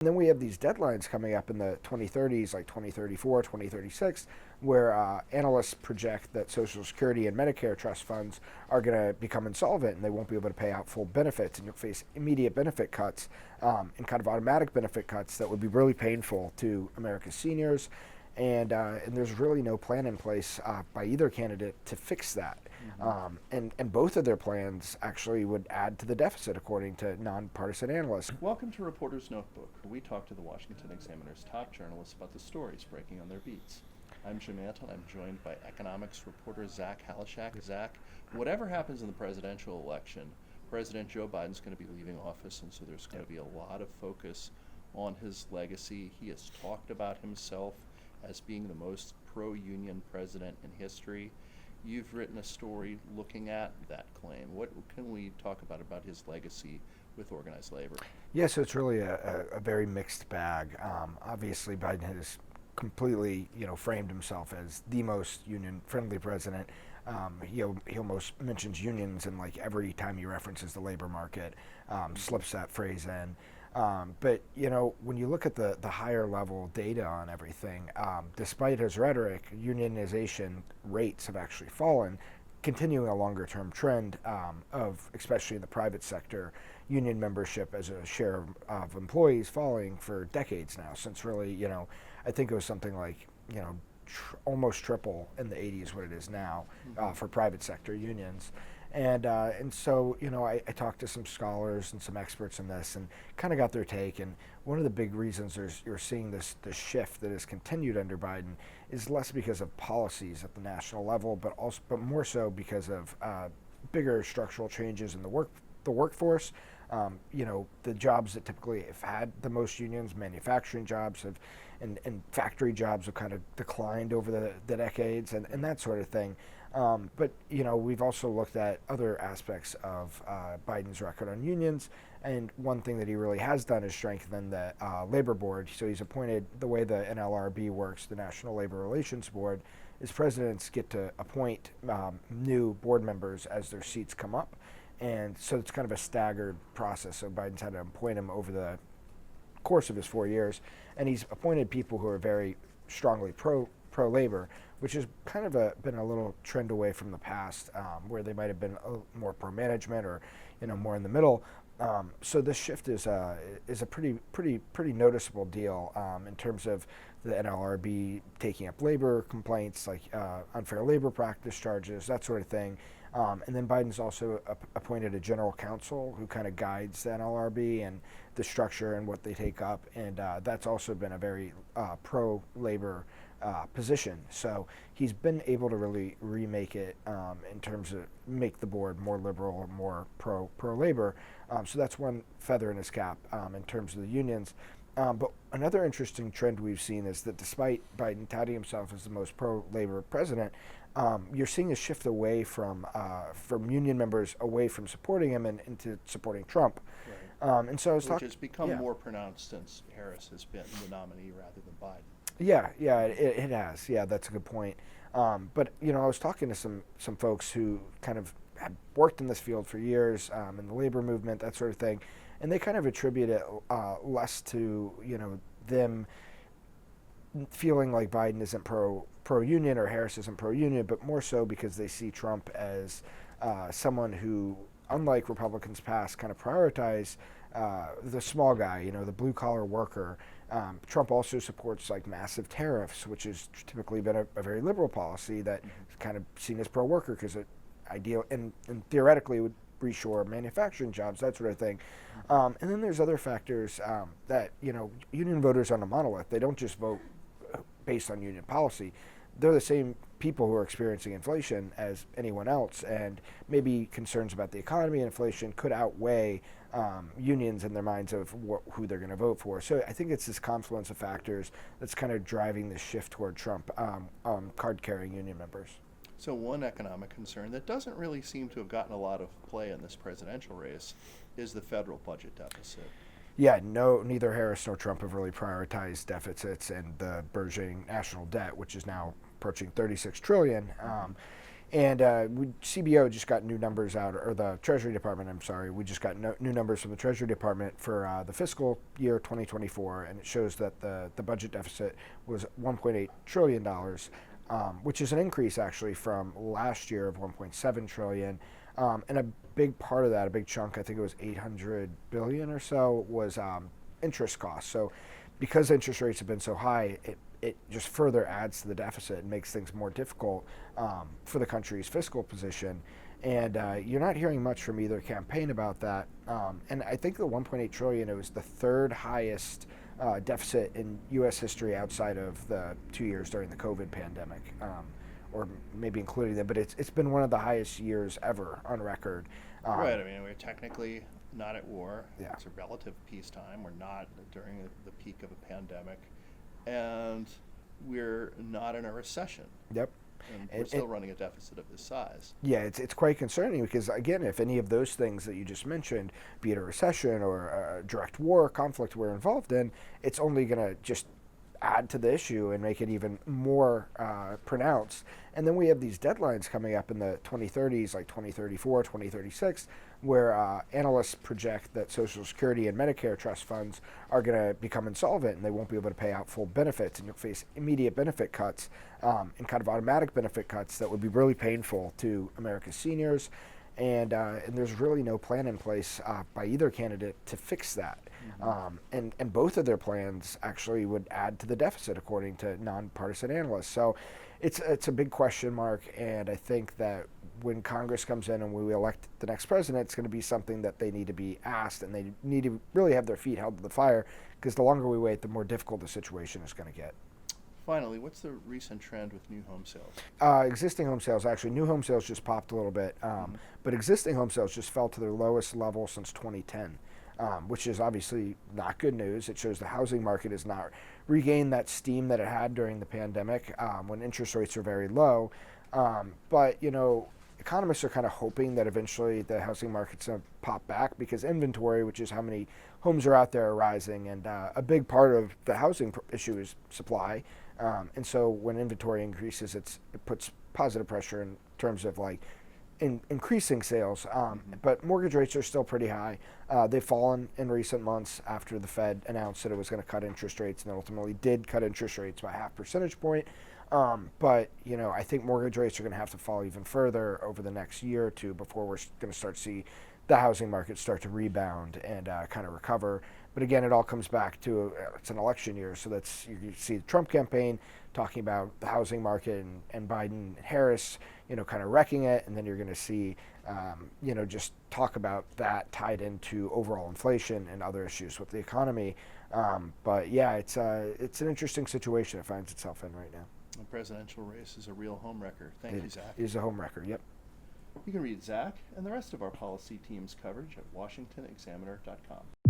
And then we have these deadlines coming up in the 2030s, like 2034, 2036, where analysts project that Social Security and Medicare trust funds are going to become insolvent and they won't be able to pay out full benefits, and you'll face immediate benefit cuts and kind of automatic benefit cuts that would be really painful to America's seniors. And there's really no plan in place by either candidate to fix that. And both of their plans actually would add to the deficit, according to nonpartisan analysts. Welcome to Reporter's Notebook, where we talk to the Washington Examiner's top journalists about the stories breaking on their beats. I'm Jim Antle, and I'm joined by economics reporter Zach Halaschak. Zach, whatever happens in the presidential election, President Joe Biden's going to be leaving office, and so there's going to be a lot of focus on his legacy. He has talked about himself as being the most pro-union president in history. You've written a story looking at that claim. What can we talk about his legacy with organized labor? Yeah, so it's really a very mixed bag. Obviously, Biden has completely, framed himself as the most union-friendly president. He almost mentions unions, and like every time he references the labor market, slips that phrase in. But when you look at the higher level data on everything, despite his rhetoric, unionization rates have actually fallen, continuing a longer term trend of, especially in the private sector, union membership as a share of employees falling for decades now, since really, I think it was something like, almost triple in the 80s what it is now for private sector unions. And so, I talked to some scholars and some experts in this and kind of got their take. And one of the big reasons you're seeing this shift that has continued under Biden is less because of policies at the national level, but more so because of bigger structural changes in the workforce. The jobs that typically have had the most unions, manufacturing jobs and factory jobs have kind of declined over the decades and that sort of thing. But we've also looked at other aspects of Biden's record on unions, and one thing that he really has done is strengthen the labor board. So he's appointed, the way the NLRB works, the National Labor Relations Board, is presidents get to appoint new board members as their seats come up. And so it's kind of a staggered process. So Biden's had to appoint him over the course of his 4 years, and he's appointed people who are very strongly pro-labor, which has kind of been a little trend away from the past, where they might have been more pro-management or more in the middle. So this shift is a pretty noticeable deal in terms of the NLRB taking up labor complaints like unfair labor practice charges, that sort of thing. And then Biden's also appointed a general counsel who kind of guides the NLRB and the structure and what they take up, and that's also been a very pro-labor position. So he's been able to really remake it in terms of make the board more liberal or more pro-labor. So that's one feather in his cap in terms of the unions. But another interesting trend we've seen is that despite Biden touting himself as the most pro-labor president, you're seeing a shift away from union members away from supporting him and into supporting Trump. Right. And so I was Which has become more pronounced since Harris has been the nominee rather than Biden. Yeah, it has. Yeah, that's a good point. But I was talking to some folks who kind of have worked in this field for years, in the labor movement, that sort of thing, and they kind of attribute it less to them feeling like Biden isn't pro-union or Harris isn't pro-union, but more so because they see Trump as someone who, unlike Republicans past, kind of prioritize the small guy, the blue-collar worker. Trump also supports like massive tariffs, which has typically been a very liberal policy that is kind of seen as pro-worker because it ideal and theoretically would reshore manufacturing jobs, that sort of thing. And then there's other factors that union voters aren't a monolith. They don't just vote based on union policy. They're the same people who are experiencing inflation as anyone else, and maybe concerns about the economy and inflation could outweigh unions in their minds of who they're going to vote for. So I think it's this confluence of factors that's kind of driving this shift toward Trump card-carrying union members. So one economic concern that doesn't really seem to have gotten a lot of play in this presidential race is the federal budget deficit. Yeah, neither Harris nor Trump have really prioritized deficits and the burgeoning national debt, which is now approaching $36 trillion. And CBO just got new numbers out, or the Treasury Department, I'm sorry, we just got new numbers from the Treasury Department for the fiscal year 2024, and it shows that the budget deficit was $1.8 trillion, which is an increase actually from last year of $1.7 trillion. And a big part of that, a big chunk, I think it was 800 billion or so, was interest costs. So because interest rates have been so high, it just further adds to the deficit and makes things more difficult for the country's fiscal position. And you're not hearing much from either campaign about that. And I think the 1.8 trillion, it was the third highest deficit in U.S. history outside of the 2 years during the COVID pandemic, or maybe including them. But it's been one of the highest years ever on record. Right. I mean, we're technically not at war. Yeah. It's a relative peacetime. We're not during the peak of a pandemic. And we're not in a recession. Yep. And we're still running a deficit of this size. Yeah, it's quite concerning because, again, if any of those things that you just mentioned, be it a recession or a direct war conflict we're involved in, it's only going to just add to the issue and make it even more pronounced. And then we have these deadlines coming up in the 2030s, like 2034, 2036, where analysts project that Social Security and Medicare trust funds are going to become insolvent and they won't be able to pay out full benefits, and you'll face immediate benefit cuts and kind of automatic benefit cuts that would be really painful to America's seniors. And there's really no plan in place by either candidate to fix that. And both of their plans actually would add to the deficit, according to nonpartisan analysts. So it's a big question mark, and I think that when Congress comes in and we elect the next president, it's going to be something that they need to be asked, and they need to really have their feet held to the fire, because the longer we wait, the more difficult the situation is going to get. Finally, what's the recent trend with new home sales? Existing home sales, actually, new home sales just popped a little bit, but existing home sales just fell to their lowest level since 2010, which is obviously not good news. It shows the housing market has not regained that steam that it had during the pandemic when interest rates are very low. But, economists are kind of hoping that eventually the housing market's going to pop back, because inventory, which is how many homes are out there, are rising, and a big part of the housing issue is supply. And so when inventory increases, it puts positive pressure in terms of increasing sales. But mortgage rates are still pretty high. They've fallen in recent months after the Fed announced that it was going to cut interest rates, and ultimately did cut interest rates by 0.5 percentage point. But I think mortgage rates are going to have to fall even further over the next year or two before we're going to start to see the housing market start to rebound and kind of recover. But again, it all comes back to it's an election year, so you see the Trump campaign talking about the housing market, and Biden and Harris, kind of wrecking it, and then you're going to see, just talk about that tied into overall inflation and other issues with the economy. But yeah, it's an interesting situation it finds itself in right now. The presidential race is a real home wrecker. Thank you, Zach. It is a home wrecker. Yep. You can read Zach and the rest of our policy team's coverage at washingtonexaminer.com.